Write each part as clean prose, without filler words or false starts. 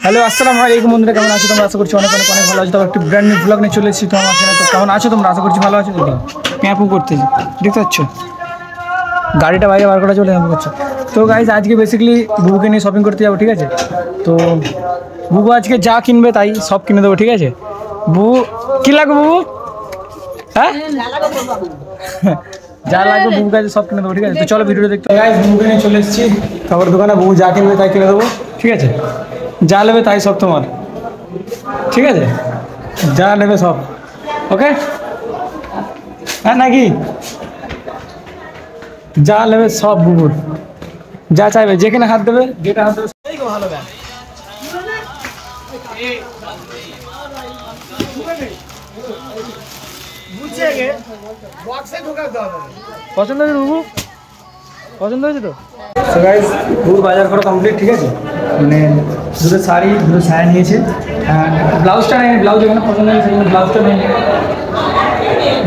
Hello আসসালামু আলাইকুম বন্ধুরা, কেমন আছো তোমরা? আশা করছি অনেক অনেক অনেক ভালো আছো। তো একটি ব্র্যান্ড নিউ ব্লগ নিয়ে চলে এসেছি তোমার সাথে। তো কেমন আছো তোমরা? আশা করছি ভালো আছো। তো প্যাঁপু করতেছি, দেখতে পাচ্ছ গাড়িটা বাইরে বার করা চলে প্যাঁপু করছো। তো গাইজ আজকে বেসিক্যালি বুবুকে নিয়ে শপিং করতে যাবো, ঠিক আছে? তো বুবু আজকে যা কিনবে তাই সব কিনে দেবো, ঠিক আছে? বুবু কী লাগবে বুবু? হ্যাঁ যা লাগবে বুবু কাছে সব কিনে দেবো, ঠিক আছে? তো চলো ভিডিওটা দেখতে। গাইজ বুবুকে নিয়ে চলে এসেছি কাপড় দোকানে। বুবু যা কিনবে তাই কিনে দেবো, ঠিক আছে? যা নেবে তাই সব তোমার, ঠিক আছে? যা নেবে সব, ওকে? হ্যাঁ নাকি যা নেবে সব বুবুর, যা চাইবে, যেখানে হাত দেবে, যেটা হাত দেবে ভালো। পছন্দ হয়েছে বুবু? পছন্দ হয়েছে তো? তো গাইস পুরো বাজার করা কমপ্লিট, ঠিক আছে? মানে দুটো শাড়ি, দুটো ছায়া নিয়েছে। ব্লাউজটা নেই, ব্লাউজ এখানে পছন্দ হয়েছে, ব্লাউজটা নেই।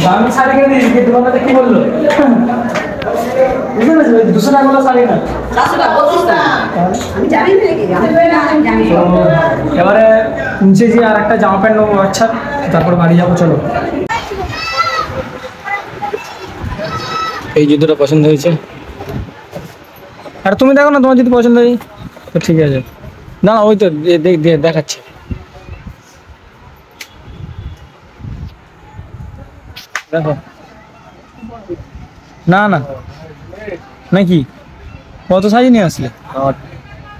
দামি শাড়ি কিনে দিয়েছি, দোকানদারটা কি বললো? বুঝতে পেরেছি, 200 টাকা শাড়ি না, এবারে কিনছি আর একটা জামা প্যান্ট নেবো, আচ্ছা তারপর বাড়ি যাবো। চলো, এই জুতোটা পছন্দ হয়েছে। আর তুমি দেখো না, তোমার যদি পছন্দ হয় তো ঠিক আছে। না ওই তো দেখাচ্ছে। দেখো না না নাকি কত সাইজ নিয়ে আসলে?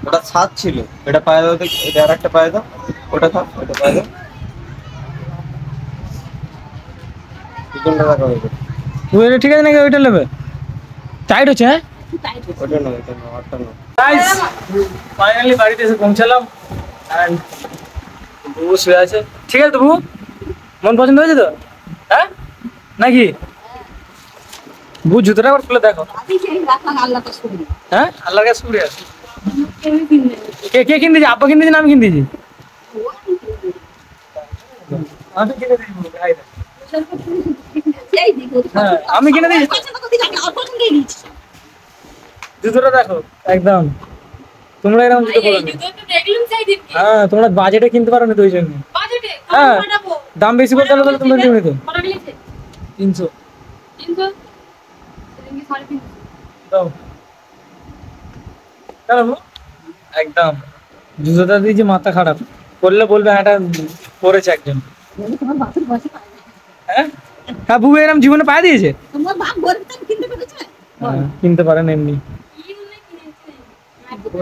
ওটা 7 ছিল, এটা পায়ে দাও, এটা আর একটা পায়ে দাও, ওটা থাক, ওটা পায়ে দাও। ওইটা ঠিক আছে নাকি? ওইটা নেবে? টাইট হচ্ছে? হ্যাঁ ওটা না, এটা না, আটটা না। গাইস ফাইনালি বাড়িতে এসে পৌঁছালাম এন্ড বুবু শুয়ে আছে, ঠিক আছে? তো বুবু মন পছন্দ হয়েছে তো? হ্যাঁ নাকি? বুবু জুতোটা আবার খুলে দেখো। হ্যাঁ আল্লাহর কাছে শুকরিয়া। কে কে কিনে দিয়েছে? আব্বা কিনে দিয়েছে না আমি কিনে দিয়েছি? আমি কিনে দিয়েছি। হ্যাঁ আমি কিনে দিয়েছি। জুতোটা দেখো একদম, তোমরা এরকম জুতো পরো না। হ্যাঁ তোমরা বাজেটে কিনতে পারো না তো, ওই জন্য। হ্যাঁ দাম বেশি বলতে হলে তোমরা নিও না তো। 300 দাও। একদম জুতোটা দিয়েছি, মাথা খারাপ করলে বলবে হ্যাঁ এটা পরেছে একজন। হ্যাঁ হ্যাঁ বুবু এরকম জীবনে পায়ে দিয়েছে, কিনতে পারেন এমনি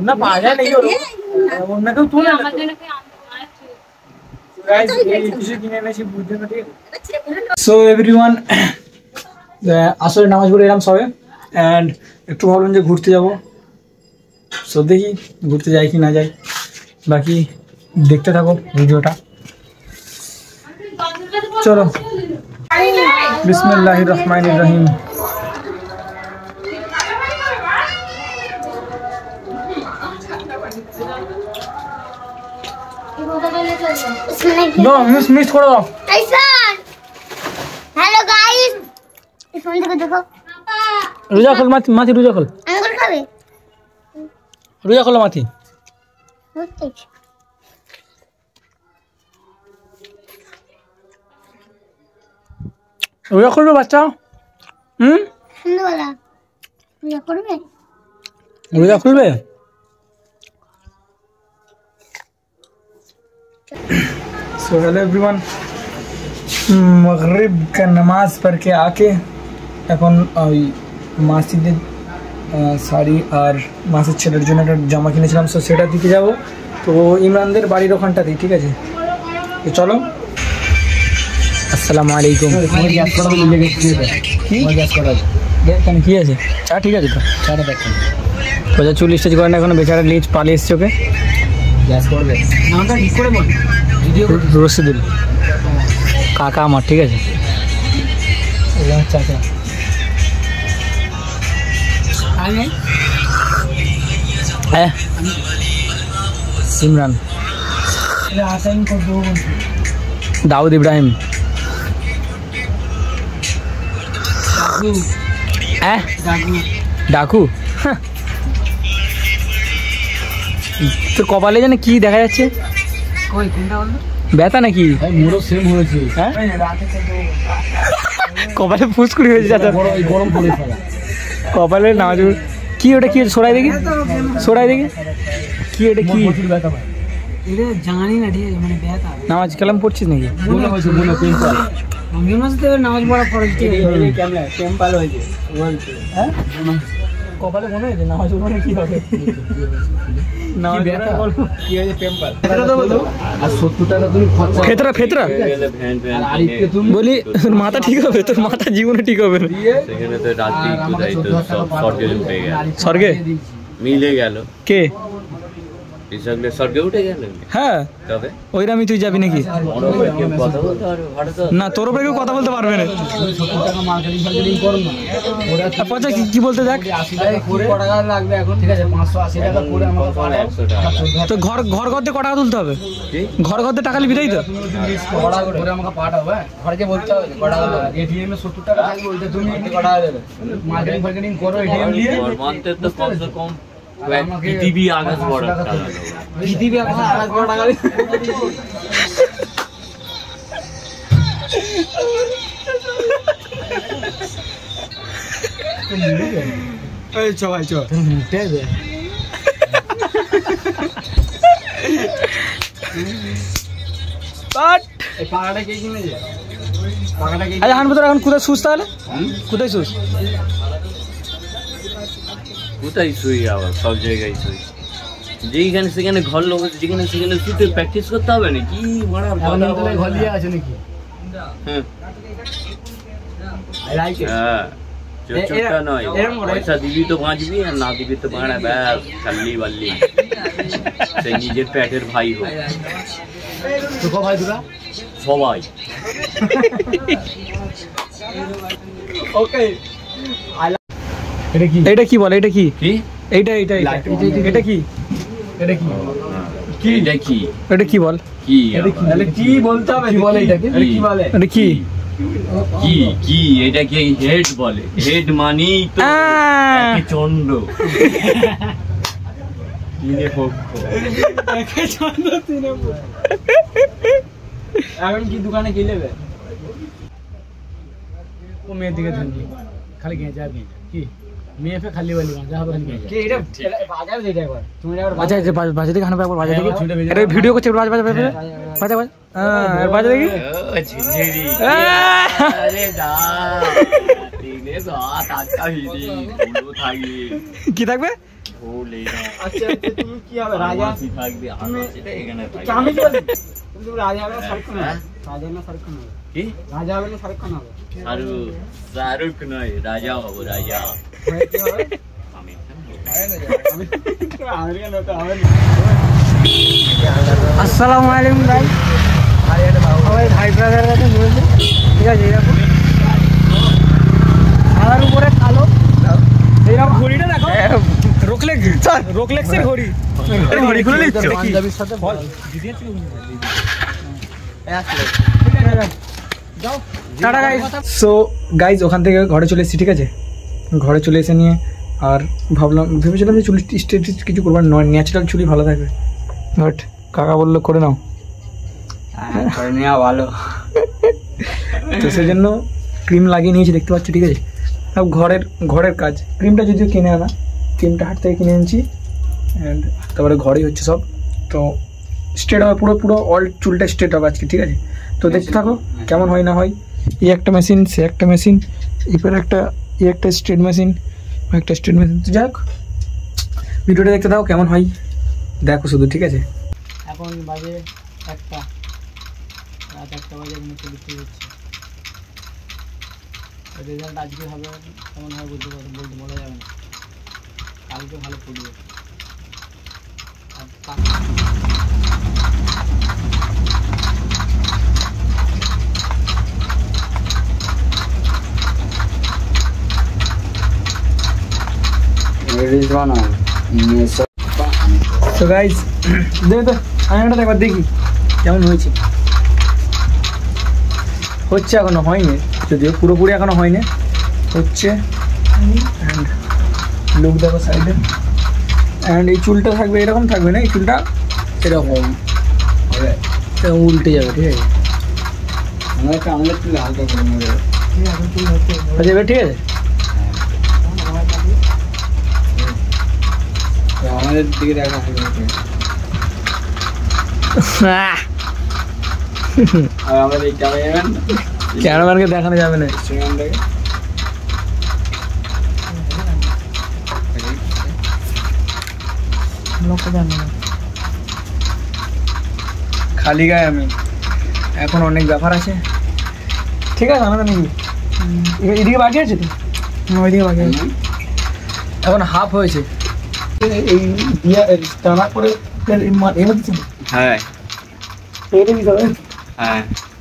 না, পাওয়া যায় নাকি? অন্য কেউ তুলে না। সো এভরিওয়ান, আসলে নামাজ পড়ে এলাম সবে অ্যান্ড একটু ভাবলাম যে ঘুরতে যাব। সো দেখি ঘুরতে যাই কি না যাই, বাকি দেখতে থাকো ভিডিওটা। চলো, বিসমিল্লাহির রহমানির রহিম। दो मिस कर दो। हेलो गाइस, इस फोन देखो देखो। रुजा खोल माथी, माथी रुजा खोल। अंकुर खावे। रुजा खोलो माथी। रुजा खोलो बच्चा। सुनो वाला। रुजा खोलबे? रुजा खोलबे? सो हेलो एवरीवन, मगरिब का नमाज पढ़ के आके এখন ওই মাসিদের শাড়ি আর মাসির ছেলের জন্য একটা জামা কিনেছিলাম, সো সেটা দিতে যাব। তো ইমরানদের বাড়ির ওখানটাতেই, ঠিক আছে? তো চলো। আসসালামু আলাইকুম। কেন কি আছে? চা ঠিক আছে তো? চাটা দেখ, কোথায় চুল স্টেজ করে না এখনো, বেচারা লিজ পালিয়ে এসছে। ওকে গ্যাস করবে নামটা ঠিক করে বল। রশিদুল কাকা আমার, ঠিক আছে? চাচা হ্যাঁ ইমরান, দাউদ ইব্রাহিম, ডাকু তোর কপালে যেন কি দেখা যাচ্ছে? ব্যথা নাকি? হ্যাঁ কপালে ফুসকুড়ি হয়েছে চাচা, কপালে নামাজ কি ওটা কি সরাই দেখি, সরাই দেখি কি এটা কি জানি না, ঠিক আছে মানে ব্যথা। নামাজ কালাম পড়ছিস নাকি? নামাজ পড়া খরচ টেম্পাল হয়েছে হ্যাঁ কপালে মনে হয়েছে নামাজ পড়লে কি হবে? নামাজ ব্যথা কি হয়েছে টেম্পাল আর 70 টাকা তুমি খরচা ফেতরা ফেতরা বলি তোর মাথা ঠিক হবে? তোর মাথা জীবনে ঠিক হবে না। সেখানে তো রাত্রি কোথায় তো সব স্বর্গে উঠে গেল, স্বর্গে মিলে গেল। কে স্বর্গে উঠে গেল? হ্যাঁ তবে ওইরামই তুই যাবি নাকি? কথা বলতে পারবে ভালো তো না তোর উপরে কেউ কথা বলতে পারবে না। পচা কি বলতে দেখ তো ঘর ঘর করতে ক টাকা তুলতে হবে? ঘর করতে টাকা নিবি তাই তো? পৃথিবী আকাশ বড় টাকা পৃথিবী এখন আকাশ বড় টাকা চ ভাই চ আচ্ছা হান এখন কোথায় শুস তাহলে? কোথায় শুস? কোথায় শুই আবার? সব জায়গায় শুই, যেখানে সেখানে ঘর লোক যেখানে সেখানে শুতে প্র্যাকটিস করতে হবে না কি? ঘর দিয়ে আছে নাকি? হ্যাঁ চোরটা নয়, পয়সা দিবি তো বাঁচবি, আর না দিবি তো বাঁড়া ব্যাস খাল্লি বাল্লি। সে নিজের পেটের ভাই হোক ভাই দুরা সবাই। ওকে এটা কি বলে? এটা কি? কি এইটা এইটা এটা কি? এটা কি কি এটা কি? এটা কি বল? কি তাহলে কি বলতে হবে? কি বলে এটাকে? কি বলে? এটা কি? কি কি এটা কি? হেড বলে। হেড মানেই তো একে চন্ড, তিনে পক্ষ। এখন কি দোকানে কি নেবে? ও মেয়ের দিকে ধরবি খালি গেঁজা দিয়ে কি মেয়ে ফে খালি বলি যা হবে কি এটা বাজার যেটা একবার তুমি একবার বাজা যে বাজা দেখে একবার বাজা দেখি এটা ভিডিও করছে বাজা বাজা বাজা বাজা হ্যাঁ বাজা দেখি ঝিঝিরি আরে দা দিনে সাত আটটা হিরি ফুলো থাকি কি থাকবে? ফুলে আচ্ছা তুমি কি হবে রাজা থাকবে? আমি সেটা এখানে থাকি। আমি কি বলি তুমি রাজা হবে না শাহরুখ খান হবে? রাজা না শাহরুখ খান হবে? কি রাজা হবে না শাহরুখ খান হবে? শাহরুখ নয়, রাজা হবো, রাজা। কি হবে? আমি আমেরিকান হতে হবে না। আসসালামু আলাইকুম ভাই। সবাই ভাই ব্রাদার কাছে বলছে ঠিক আছে এরকম সাদার উপরে কালো এইরকম ঘড়িটা দেখো রোকলেক্স স্যার রোকলেক্সের ঘড়ি ঘড়ি খুলে নিচ্ছ পাঞ্জাবির সাথে যাও টাটা গাইস। সো গাইস ওখান থেকে ঘরে চলে এসেছি ঠিক আছে। ঘরে চলে এসে নিয়ে আর ভেবেছিলাম যে চুলি স্ট্রেট কিছু করবার নয়, ন্যাচারাল চুলি ভালো থাকবে, বাট কাকা বললো করে নাও, করে নেওয়া ভালো। তো সেই জন্য ক্রিম লাগিয়ে নিয়েছি দেখতে পাচ্ছি ঠিক আছে। সব ঘরের কাজ, ক্রিমটা যদিও কিনে আনা, ক্রিমটা হাট থেকে কিনে এনেছি অ্যান্ড তারপরে ঘরেই হচ্ছে সব। তো স্ট্রেট হবে পুরো অল চুলটা স্ট্রেট হবে আজকে ঠিক আছে। তো দেখতে থাকো কেমন হয় না হয়। এই একটা মেশিন, সে একটা মেশিন, এরপরে একটা স্ট্রেট মেশিন, একটা স্ট্রেট মেশিন। তো যাক ভিডিওটা দেখতে দাও কেমন হয় দেখো শুধু ঠিক আছে। এখন বাজে রাত 1টা বাজে মতো বিক্রি হচ্ছে। রেজাল্ট আজকে হবে কেমন হয় বলতে বলা যাবে না, কালকে ভালো পড়বে। তো গাইজ দেখো আয়নাটা একবার দেখি কেমন হয়েছে। হচ্ছে এখনো হয়নি, যদিও পুরোপুরি এখনো হয়নি, হচ্ছে। লুক দেখো সাইডে অ্যান্ড এই চুলটা থাকবে এরকম থাকবে না, এই চুলটা এরকম হবে, এরকম উল্টে যাবে, ঠিক আছে? আমরা একটা আমলেট তুলে হালকা করে নেবে। আচ্ছা এবার ঠিক আছে। আমাদের দিকে দেখা আর আমাদের এই ক্যামেরাম্যান ক্যামেরাম্যানকে দেখানো যাবে না। সেখানটাকে খালি গায়ে আমি, এখন অনেক ব্যাপার আছে, ঠিক আছে? আমাদের নাকি এদিকে বাকি আছে তো, ওইদিকে বাকি আছে, এখন হাফ হয়েছে। এই দিয়া টানা করে এনে দিচ্ছে, হ্যাঁ এটা দিতে হবে, হ্যাঁ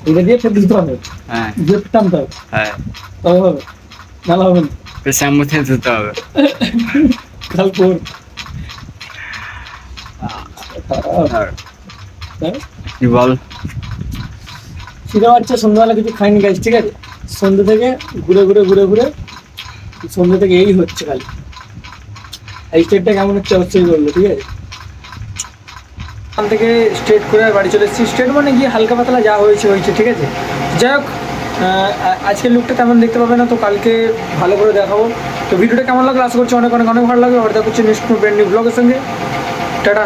এটা দিয়ে ফের দিতে হবে, হ্যাঁ দিয়ে টানতে হবে, হ্যাঁ, তবে হবে, নাহলে হবে না। শ্যাম্পুতে ধুতে হবে। কাল কর কি বল? সেটা বাচ্চা সন্ধ্যাবেলা কিছু খাইনি গাছ, ঠিক আছে? সন্ধ্যে থেকে ঘুরে ঘুরে ঘুরে ঘুরে সন্ধ্যে থেকে এই হচ্ছে খালি। এই স্টেটটা কেমন হচ্ছে অবশ্যই বললো, ঠিক আছে? ওখান থেকে স্ট্রেট করে বাড়ি চলে এসেছি। স্ট্রেট মানে গিয়ে হালকা পাতলা যা হয়েছে হয়েছে, ঠিক আছে? যাই হোক, আজকের লুকটা তেমন দেখতে পাবে না, তো কালকে ভালো করে দেখাবো। তো ভিডিওটা কেমন লাগলো আশা করছি অনেক অনেক অনেক ভালো লাগবে। আর দেখা হচ্ছে নেক্সট ব্র্যান্ড নিউ ব্লগের সঙ্গে। টাটা।